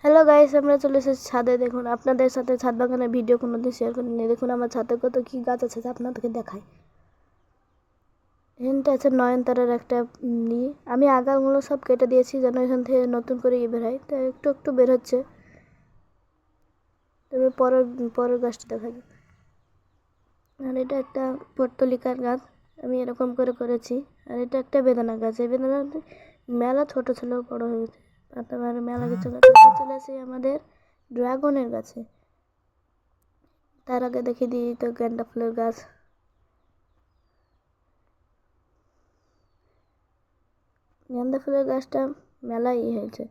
Hello guys, আমরা চলে এসেছি ছাদে। দেখুন, আপনাদের সাথে ছাদ বাগানের ভিডিও কোনোদিন শেয়ার করিনি। দেখুন আমার ছাদে কত কি গাছ আছে, আপনাদেরকে দেখাই। এখানটা আছে নয়নতারার একটা আমি আগাগুলো সব কেটে দিয়েছি যেন এখান থেকে নতুন করে বের হয়, তাই একটু একটু বের হচ্ছে। তবে পরের পরের গাছটা দেখা যায়। আর এটা একটা পর্তলিকার গাছ, আমি এরকম করে করেছি। আর এটা একটা বেদানা গাছ, এই বেদানা মেলা ছোট ছিল, বড় হয়ে গেছে পাতা মেলা কিছু গাছ। চলে আসি আমাদের ড্রাগনের গাছে। তার আগে দেখিয়ে দিই তো গেন্দা ফুলের গাছ। গেন্দা ফুলের গাছটা মেলাই হয়েছে,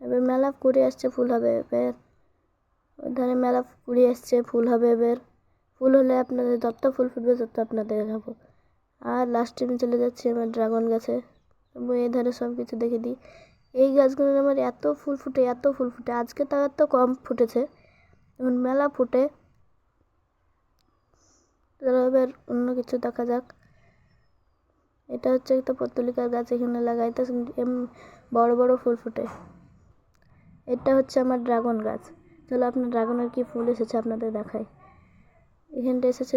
এবার মেলা কুড়ি আসছে, ফুল হবে এবার। ওই ধারে মেলা কুড়ি আসছে, ফুল হবে এবার। ফুল হলে আপনাদের যত ফুল ফুটবে তত আপনাদের দেখাবো। আর লাস্টে আমি চলে যাচ্ছি আমার ড্রাগন গাছে। এই ধারে সব কিছু দেখে দিই। এই গাছগুলোর আমার এত ফুল ফুটে, এত ফুল ফুটে। আজকে তাও এত কম ফুটেছে, এখন মেলা ফুটে। চলো এবার অন্য কিছু দেখা যাক। এটা হচ্ছে একটা পত্তলিকার গাছ, এখানে লাগাইতে বড় বড় ফুল ফুটে। এটা হচ্ছে আমার ড্রাগন গাছ। চলো আপনার ড্রাগনের কি ফুল এসেছে আপনাদের দেখাই। এখানটা এসেছে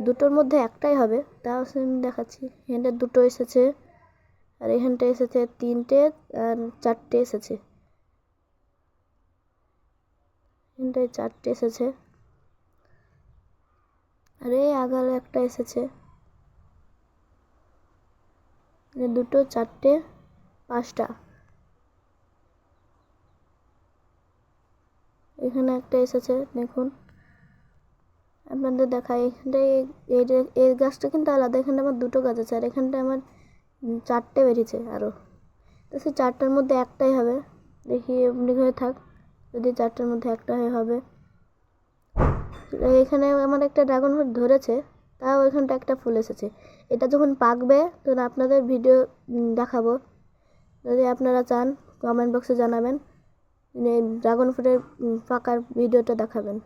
দুটোর মধ্যে একটাই হবে, তাও আমি দেখাচ্ছি। এখানটা দুটো এসেছে, আর এখানটা এসেছে তিনটে, আর চারটে এসেছে। এখানটায় চারটে এসেছে, আর এই আগালে একটা এসেছে। দুটো, চারটে, পাঁচটা। এখানে একটা এসেছে, দেখুন আপনাদের দেখাই। এখানটায় এই গাছটা কিন্তু আলাদা, এখানটা আমার দুটো গাছ আছে, আর এখানটায় আমার চারটে বেরিয়েছে আরও। তো সেই চারটার মধ্যে একটাই হবে, দেখি এমনি হয়ে থাক। যদি চারটার মধ্যে একটা হবে। এখানে আমার একটা ড্রাগন ফ্রুট ধরেছে, তাও এখানটা একটা ফুল এসেছে। এটা যখন পাকবে তখন আপনাদের ভিডিও দেখাবো। যদি আপনারা চান কমেন্ট বক্সে জানাবেন, ড্রাগন ফ্রুটের পাকার ভিডিওটা দেখাবেন।